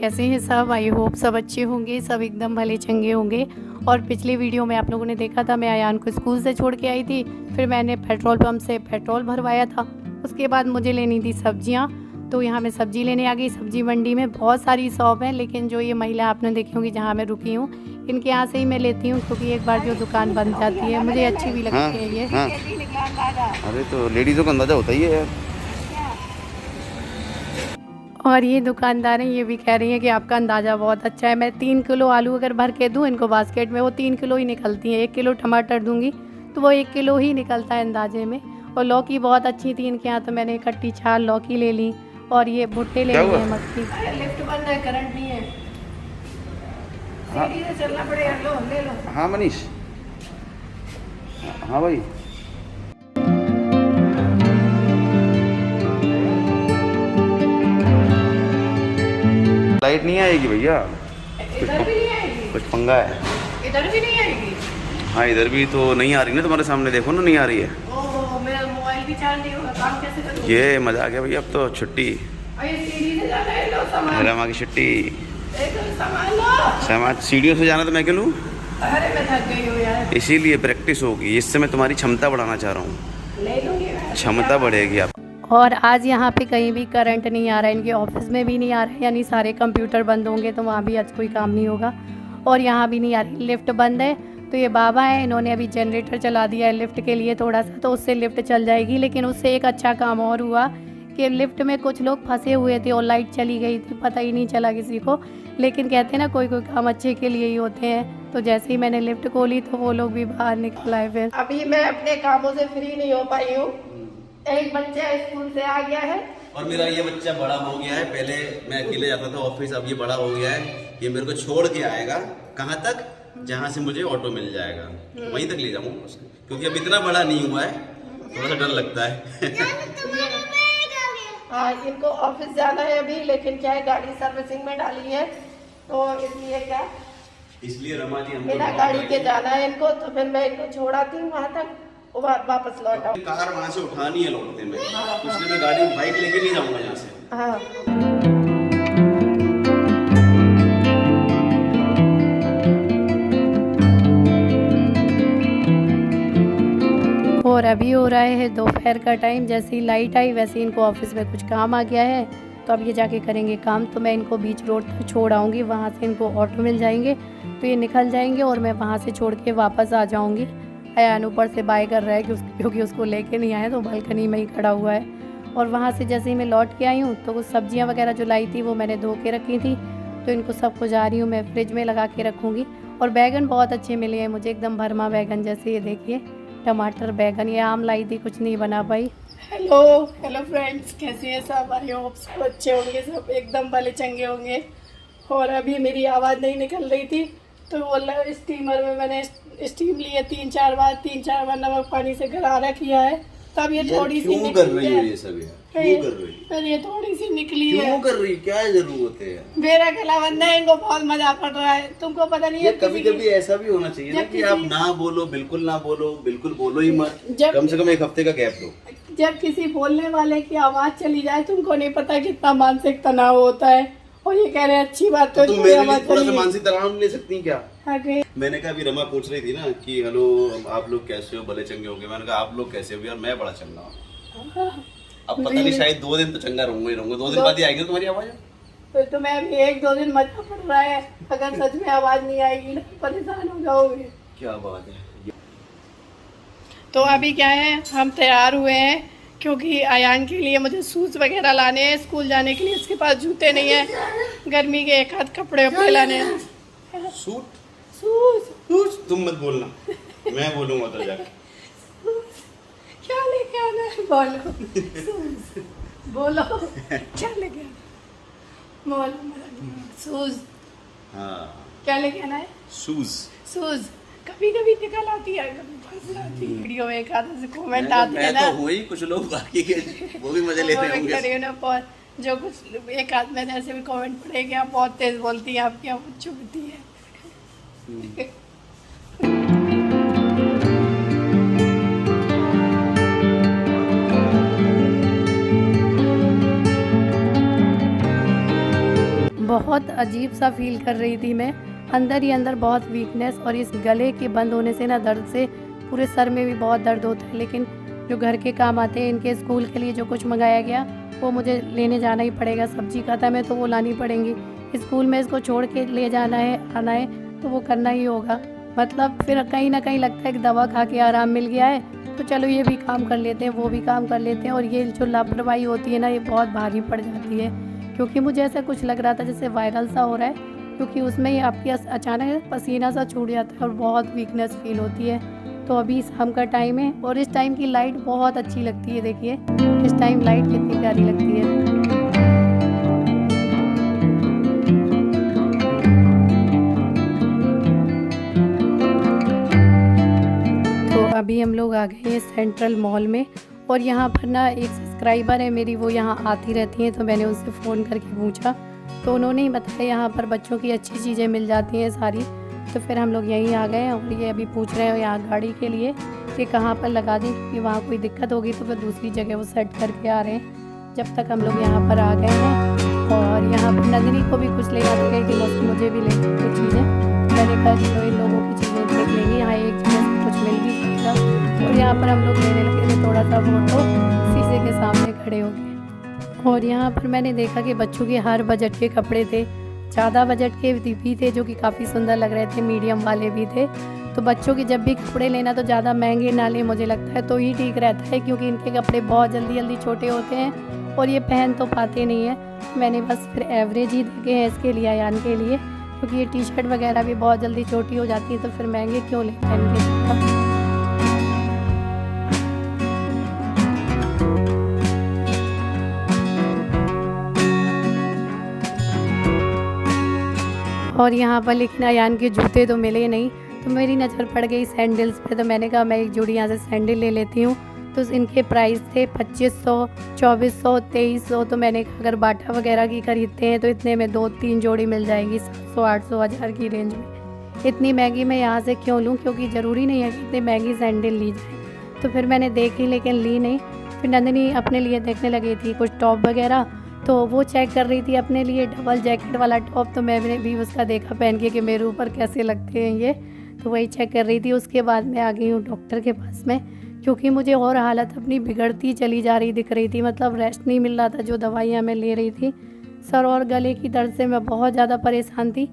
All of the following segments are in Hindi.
कैसे हैं सब। आई होप सब अच्छे होंगे, सब एकदम भले चंगे होंगे। और पिछले वीडियो में आप लोगों ने देखा था, मैं अयान को स्कूल से छोड़ के आई थी, फिर मैंने पेट्रोल पंप से पेट्रोल भरवाया था। उसके बाद मुझे लेनी थी सब्जियां, तो यहाँ मैं सब्जी लेने आ गई। सब्जी मंडी में बहुत सारी शॉप है, लेकिन जो ये महिला आपने देखी होंगी जहाँ मैं रुकी हूँ, इनके यहाँ से ही मैं लेती हूँ, क्योंकि एक बार जो दुकान बन जाती है मुझे अच्छी भी लगती है ये। अरे तो लेडीज़ों का अंदाजा होता ही है यार। और ये दुकानदार हैं, ये भी कह रही हैं कि आपका अंदाज़ा बहुत अच्छा है। मैं 3 किलो आलू अगर भर के दूँ इनको बास्केट में, वो 3 किलो ही निकलती हैं। 1 किलो टमाटर दूंगी तो वो 1 किलो ही निकलता है अंदाजे में। और लौकी बहुत अच्छी थी इनके यहाँ, तो मैंने इकट्ठी 4 लौकी ले ली। और ये भुट्टे ले लिए हैं मक्की। लिफ्ट बंद है, करंट नहीं है, सीढ़ी से चलना पड़ेगा। लो ले लो। हाँ मनीष, हाँ भाई। लाइट नहीं आएगी भैया, इधर भी नहीं आएगी, कुछ पंगा है। इधर भी नहीं आएगी। हाँ इधर भी तो नहीं आ रही ना, तुम्हारे सामने देखो ना, नहीं आ रही है। ओह, मेरा मोबाइल भी चार्ज नहीं होगा, काम कैसे करूँ? ये मजा आ गया भैया, अब तो छुट्टी। सीढ़ी से जाना है, लो सामान। मेरा माँ की छुट्टी। सामान लो। सामान सीढ़ियों से जाना तो मैं क्यों लूँ? अरे मैं थक गई हूँ यार। इसीलिए प्रैक्टिस होगी, इससे मैं तुम्हारी क्षमता बढ़ाना चाह रहा हूँ। ले लूँगी, क्षमता बढ़ेगी आप। और आज यहाँ पे कहीं भी करंट नहीं आ रहा है, इनके ऑफिस में भी नहीं आ रहा है, यानी सारे कंप्यूटर बंद होंगे, तो वहाँ भी आज कोई काम नहीं होगा। और यहाँ भी नहीं आ रही, लिफ्ट बंद है। तो ये बाबा है, इन्होंने अभी जनरेटर चला दिया है लिफ्ट के लिए थोड़ा सा, तो उससे लिफ्ट चल जाएगी। लेकिन उससे एक अच्छा काम और हुआ कि लिफ्ट में कुछ लोग फंसे हुए थे और लाइट चली गई थी, पता ही नहीं चला किसी को। लेकिन कहते हैं ना, कोई कोई काम अच्छे के लिए ही होते हैं। तो जैसे ही मैंने लिफ्ट खोली तो वो लोग भी बाहर निकल आए। फिर अभी मैं अपने कामों से फ्री नहीं हो पाई हूँ। एक बच्चा स्कूल से आ गया है और मेरा ये बच्चा बड़ा हो गया है। पहले मैं अकेले जाता था ऑफिस, अब ये बड़ा हो गया है। ये मेरे को छोड़ के आएगा, कहाँ तक? जहाँ से मुझे ऑटो मिल जाएगा वहीं तक ले जाऊंगा उसको, क्योंकि अब इतना बड़ा नहीं हुआ है, थोड़ा सा डर लगता है। हाँ, इनको ऑफिस जाना है अभी, लेकिन क्या है, गाड़ी सर्विसिंग में डाली है, तो इसलिए इसलिए रमा जी हमको बिना गाड़ी के जाना है इनको। तो फिर मैं इनको छोड़ाती हूँ वहाँ तक, वापस लौट आऊँ। कार वहाँ से उठानी है लौटते में, इसलिए मैं गाड़ी बाइक लेके नहीं जाऊंगा यहाँ से। हाँ। और अभी हो रहा है दोपहर का टाइम। जैसे ही लाइट आई वैसे ही इनको ऑफिस में कुछ काम आ गया है, तो अब ये जाके करेंगे काम। तो मैं इनको बीच रोड तक छोड़ आऊँगी, वहाँ से इनको ऑटो मिल जाएंगे, तो ये निकल जाएंगे और मैं वहाँ से छोड़ के वापस आ जाऊँगी। अयान ऊपर से बाय कर रहा है क्योंकि उसको लेके नहीं आया, तो बालकनी में ही खड़ा हुआ है। और वहाँ से जैसे ही मैं लौट के आई हूँ, तो कुछ सब्जियाँ वगैरह जो लाई थी वो मैंने धो के रखी थी, तो इनको सबको जा रही हूँ मैं फ्रिज में लगा के रखूँगी। और बैगन बहुत अच्छे मिले हैं मुझे, एकदम भरमा बैगन जैसे, ये देखिए टमाटर बैगन। ये आम लाई थी, कुछ नहीं बना पाई। हेलो फ्रेंड्स, कैसे हैं सब? आई होप सब अच्छे होंगे, सब एकदम भले चंगे होंगे। और अभी मेरी आवाज़ नहीं निकल रही थी, तो बोला स्टीमर में मैंने स्टीम लिए 3-4 बार नमक पानी से गरारा किया है, तब ये थोड़ी सी निकली कर रही है। ये सब क्यों कर रही है? फिर ये थोड़ी सी निकली है। क्यों कर रही? क्या जरूरत है? मेरा गला बंद है, इनको बहुत मजा पड़ रहा है, तुमको पता नहीं है। कभी कभी ऐसा भी होना चाहिए ना कि आप ना बोलो, बिल्कुल ना बोलो, बिल्कुल बोलो ही मत। कम से कम 1 हफ्ते का गैप दो। जब किसी बोलने वाले की आवाज चली जाए, तुमको नहीं पता कितना मानसिक तनाव होता है। और ये कह रहे हैं अच्छी बात, तो तुम मेरे लिए थोड़ा सा मानसिक तनाव ले सकती क्या? मैंने कहा अभी रमा पूछ रही थी ना कि हेलो आप लोग कैसे हो, भले चंगे होंगे। मैंने कहा आप लोग कैसे हो? यार मैं बड़ा चंगा हूँ। अब पता नहीं, शायद 2 दिन तो चंगा रहूंगा ही रहूंगा। 2 दिन बाद ही आएगी तुम्हारी आवाज। तो तुम्हें अभी 1-2 दिन मजा पड़ रहा है, अगर सच में आवाज नहीं आएगी ना परेशान हो जाओगे। क्या बात है। तो अभी क्या है, हम तैयार हुए हैं, क्योंकि अयान के लिए मुझे शूज़ वगैरह लाने हैं स्कूल जाने के लिए। इसके पास जूते नहीं है, गर्मी के 1 आध कपड़े उपड़े लाने हैं। शूज तुम मत बोलना, मैं बोलूंगा तो जाके। क्या लेके आना है? बोलो क्या लेके आना? बोलो शूज। हाँ क्या लेके आना है? शूज कभी कभी निकल आती है, कभी फंस जाती है। वीडियो में एक आधे से कमेंट आते हैं ना, तो हुई कुछ लोग बाकी के वो भी मजे लेते होंगे। जो कुछ एक आध मैंने ऐसे भी कमेंट पढ़े कि आप बहुत तेज बोलती है, आपकी आवाज़ चुभती है। बहुत अजीब सा फील कर रही थी मैं, अंदर ही अंदर बहुत वीकनेस, और इस गले के बंद होने से ना दर्द से पूरे सर में भी बहुत दर्द होता है। लेकिन जो घर के काम आते हैं, इनके स्कूल के लिए जो कुछ मंगाया गया वो मुझे लेने जाना ही पड़ेगा। सब्जी खत्म है तो वो लानी पड़ेंगी, स्कूल में इसको छोड़ के ले जाना है, आना है तो वो करना ही होगा। मतलब फिर कहीं ना कहीं लगता है कि दवा खा के आराम मिल गया है तो चलो ये भी काम कर लेते हैं, वो भी काम कर लेते हैं। और ये जो लापरवाही होती है ना, ये बहुत भारी पड़ जाती है, क्योंकि मुझे ऐसा कुछ लग रहा था जैसे वायरल सा हो रहा है, क्योंकि उसमें ही आपकी अचानक पसीना सा छूट जाता है और बहुत वीकनेस फील होती है। तो अभी शाम का टाइम है और इस टाइम की लाइट बहुत अच्छी लगती है। देखिए इस टाइम लाइट कितनी प्यारी लगती है। अभी हम लोग आ गए हैं सेंट्रल मॉल में, और यहाँ पर ना एक सब्सक्राइबर है मेरी, वो यहाँ आती रहती हैं, तो मैंने उनसे फ़ोन करके पूछा तो उन्होंने ही बताया यहाँ पर बच्चों की अच्छी चीज़ें मिल जाती हैं सारी। तो फिर हम लोग यहीं आ गए हैं और ये अभी पूछ रहे हैं यहाँ गाड़ी के लिए कि कहाँ पर लगा दें, क्योंकि वहाँ कोई दिक्कत होगी तो फिर दूसरी जगह वो सेट करके आ रहे हैं। जब तक हम लोग यहाँ पर आ गए हैं, और यहाँ पर नंदिनी को भी कुछ लेना तो गई थी, मुझे भी लेनी कुछ चीज़ें, मैंने कहा चलो इन लोगों की चीज़ें देख लेंगे, यहाँ एक जगह से कुछ मिल भी सकता। और यहाँ पर हम लोग लेने लगे थे थोड़ा सा फोटो, शीशे के सामने खड़े हो गए। और यहाँ पर मैंने देखा कि बच्चों के हर बजट के कपड़े थे, ज़्यादा बजट के भी थे जो कि काफ़ी सुंदर लग रहे थे, मीडियम वाले भी थे। तो बच्चों के जब भी कपड़े लेना तो ज़्यादा महंगे ना लें, मुझे लगता है तो ही ठीक रहता है, क्योंकि इनके कपड़े बहुत जल्दी जल्दी छोटे होते हैं और ये पहन तो पाते नहीं हैं। मैंने बस फिर एवरेज ही देखे हैं इसके लिए, अयान के लिए, क्योंकि ये टी शर्ट वगैरह भी बहुत जल्दी छोटी हो जाती है, तो फिर महंगे क्यों लें पहन के। और यहाँ पर लेकिन अयान के जूते तो मिले नहीं, तो मेरी नज़र पड़ गई सैंडल्स पे, तो मैंने कहा मैं एक जोड़ी यहाँ से सैंडल ले लेती हूँ। तो इनके प्राइस थे 2500, 2400, 2300। तो मैंने कहा अगर बाटा वगैरह की खरीदते हैं तो इतने में 2-3 जोड़ी मिल जाएगी 700, 800, 1000 की रेंज में। इतनी महंगी मैं यहाँ से क्यों लूँ, क्योंकि ज़रूरी नहीं है कि इतनी महंगी सैंडल ली जाए। तो फिर मैंने देखी लेकिन ली नहीं। फिर नंदिनी अपने लिए देखने लगी थी कुछ टॉप वगैरह, तो वो चेक कर रही थी अपने लिए डबल जैकेट वाला टॉप, तो मैंने भी उसका देखा पहन के कि मेरे ऊपर कैसे लगते हैं ये, तो वही चेक कर रही थी। उसके बाद मैं आ गई हूँ डॉक्टर के पास में, क्योंकि मुझे और हालत अपनी बिगड़ती चली जा रही दिख रही थी, मतलब रेस्ट नहीं मिल रहा था जो दवाइयाँ मैं ले रही थी। सर और गले की दर्द से मैं बहुत ज़्यादा परेशान थी।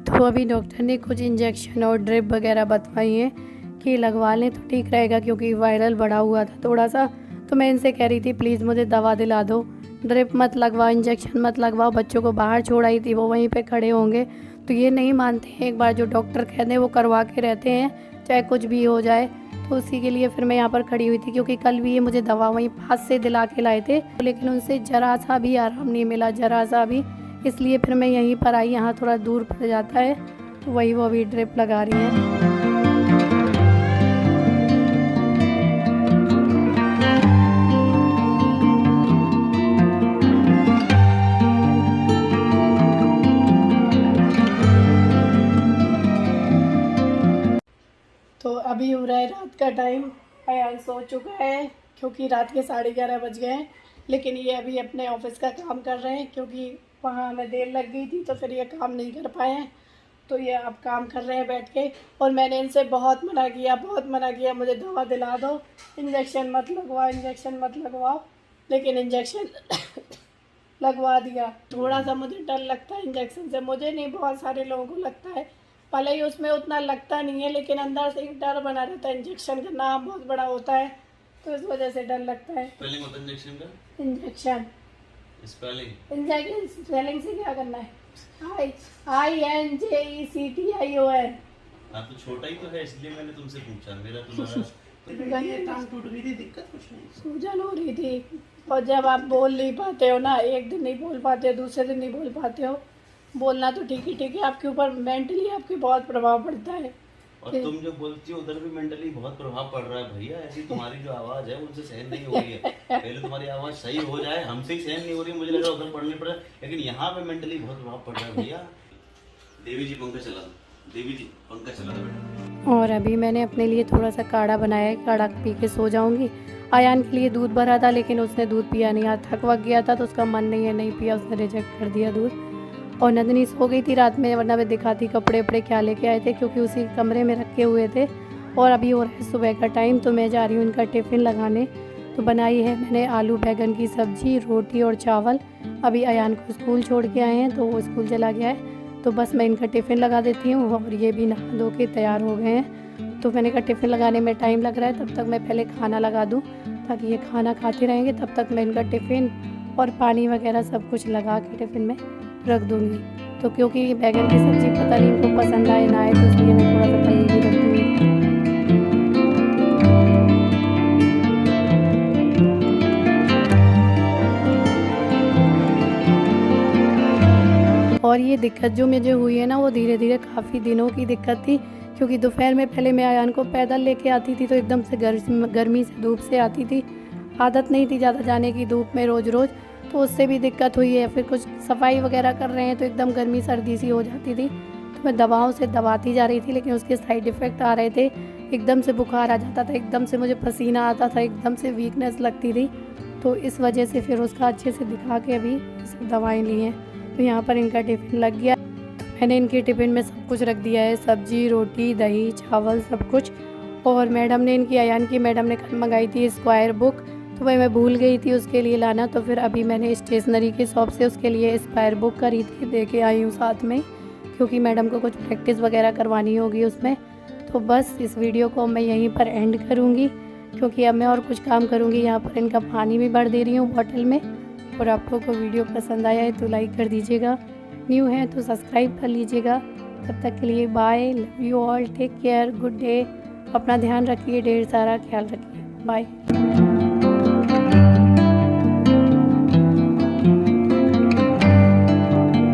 तो अभी डॉक्टर ने कुछ इंजेक्शन और ड्रिप वगैरह बतवाई हैं कि लगवा लें तो ठीक रहेगा, क्योंकि वायरल बढ़ा हुआ था थोड़ा सा। तो मैं इनसे कह रही थी प्लीज़ मुझे दवा दिला दो, ड्रिप मत लगवाओ, इंजेक्शन मत लगवाओ। बच्चों को बाहर छोड़ आई थी, वो वहीं पे खड़े होंगे, तो ये नहीं मानते हैं, एक बार जो डॉक्टर कह दें वो करवा के रहते हैं, चाहे कुछ भी हो जाए। तो उसी के लिए फिर मैं यहाँ पर खड़ी हुई थी, क्योंकि कल भी ये मुझे दवा वहीं पास से दिला के लाए थे, लेकिन उनसे ज़रा सा भी आराम नहीं मिला, ज़रा सा भी। इसलिए फिर मैं यहीं पर आई, यहाँ थोड़ा दूर पड़ जाता है, तो वही वो अभी ड्रिप लगा रही हैं। तो अभी हो रहा है रात का टाइम, अयान सो चुका है क्योंकि रात के 11:30 बज गए हैं। लेकिन ये अभी अपने ऑफिस का काम कर रहे हैं, क्योंकि वहाँ हमें देर लग गई थी तो फिर ये काम नहीं कर पाए हैं, तो ये अब काम कर रहे हैं बैठ के। और मैंने इनसे बहुत मना किया, मुझे दवा दिला दो, इंजेक्शन मत लगवाओ, इंजेक्शन मत लगवाओ, लेकिन इंजेक्शन लगवा दिया। थोड़ा सा मुझे डर लगता है इंजेक्शन से, मुझे नहीं बहुत सारे लोगों को लगता है, भले ही उसमें उतना लगता नहीं है, लेकिन अंदर से एक डर बना रहता है। इंजेक्शन का नाम बहुत बड़ा होता है, तो इस वजह से डर लगता है। स्पेलिंग होता है इंजेक्शन का? इंजेक्शन स्पेलिंग स्पेलिंग से क्या करना है? INJECTION। हाँ तो छोटा ही तो है, इसलिए मैंने तुमसे पूछा। मेरा तुम्हारा टांग टूट गई थी, दिक्कत कुछ नहीं, सूजन हो रही थी। और जब आप बोल नहीं पाते हो ना, एक दिन नहीं बोल पाते, दूसरे दिन नहीं बोल पाते हो, बोलना तो ठीक है, आपके ऊपर मेंटली आपके बहुत प्रभाव पड़ता है। और तुम जो बोलती हो उधर भी मेंटली बहुत प्रभाव पड़ रहा है भैया। ऐसी तुम्हारी जो आवाज है उनसे सहन नहीं हो रही है। पहले तुम्हारी आवाज सही हो जाए, हमसे ही सहन नहीं हो रही, मुझे लग रहा है उधर पढ़ने पड़ रहा है, लेकिन यहाँ पे मेंटली बहुत प्रभाव पड़ रहा है भैया। देवी जी पंखा चला दो, देवी जी पंखा चला दो बेटा। और अभी मैंने अपने लिए थोड़ा सा काढ़ा बनाया है, काढ़ा पी के सो जाऊंगी। आयान के लिए दूध भरा था, लेकिन उसने दूध पिया नहीं, आज थक वक गया था तो उसका मन नहीं है, नहीं पिया, उसने रिजेक्ट कर दिया दूध। और नंदनी सो गई थी रात में, वरना मैं दिखाती कपड़े वपड़े क्या लेके आए थे, क्योंकि उसी कमरे में रखे हुए थे। और अभी हो रहा है सुबह का टाइम, तो मैं जा रही हूँ इनका टिफ़िन लगाने। तो बनाई है मैंने आलू बैंगन की सब्ज़ी, रोटी और चावल। अभी अयान को स्कूल छोड़ के आए हैं, तो वो स्कूल चला गया है, तो बस मैं इनका टिफ़िन लगा देती हूँ। और ये भी नहा धो के तैयार हो गए हैं, तो मैंने कहा टिफ़िन लगाने में टाइम लग रहा है, तब तक मैं पहले खाना लगा दूँ, ताकि ये खाना खाते रहेंगे। तब तक मैं इनका टिफ़िन और पानी वगैरह सब कुछ लगा के टिफ़िन में रख दूँगी। तो क्योंकि बैगन की सब्ज़ी पता नहीं इनको पसंद आए ना आए, तो इसलिए मैं थोड़ा सा पहले ही रख दूँगी। और ये दिक्कत जो मुझे हुई है ना, वो धीरे धीरे काफ़ी दिनों की दिक्कत थी, क्योंकि दोपहर में पहले मैं अयान को पैदल लेके आती थी, तो एकदम से गर्मी से धूप से आती थी, आदत नहीं थी ज़्यादा जाने की धूप में रोज़ रोज़, तो उससे भी दिक्कत हुई है। फिर कुछ सफाई वगैरह कर रहे हैं तो एकदम गर्मी सर्दी सी हो जाती थी, तो मैं दवाओं से दबाती जा रही थी, लेकिन उसके साइड इफ़ेक्ट आ रहे थे। एकदम से बुखार आ जाता था, एकदम से मुझे पसीना आता था, एकदम से वीकनेस लगती थी, तो इस वजह से फिर उसका अच्छे से दिखा के अभी सब दवाएँ ली हैं। तो यहाँ पर इनका टिफ़िन लग गया, तो मैंने इनके टिफ़िन में सब कुछ रख दिया है, सब्जी, रोटी, दही, चावल सब कुछ। और मैडम ने इनकी अयान की मैडम ने कल मंगाई थी स्क्वायर बुक, तो वही मैं भूल गई थी उसके लिए लाना, तो फिर अभी मैंने स्टेशनरी की शॉप से उसके लिए स्क्वायर बुक खरीद के दे के आई हूँ साथ में, क्योंकि मैडम को कुछ प्रैक्टिस वगैरह करवानी होगी उसमें। तो बस इस वीडियो को मैं यहीं पर एंड करूँगी, क्योंकि अब मैं और कुछ काम करूँगी। यहाँ पर इनका पानी भी भर दे रही हूँ बॉटल में। और आप लोगों को वीडियो पसंद आया है तो लाइक कर दीजिएगा, न्यू है तो सब्सक्राइब कर लीजिएगा। तब तक के लिए bye, love you all, take care, good day. अपना ध्यान रखिए, ढेर सारा ख्याल रखिए, बाय।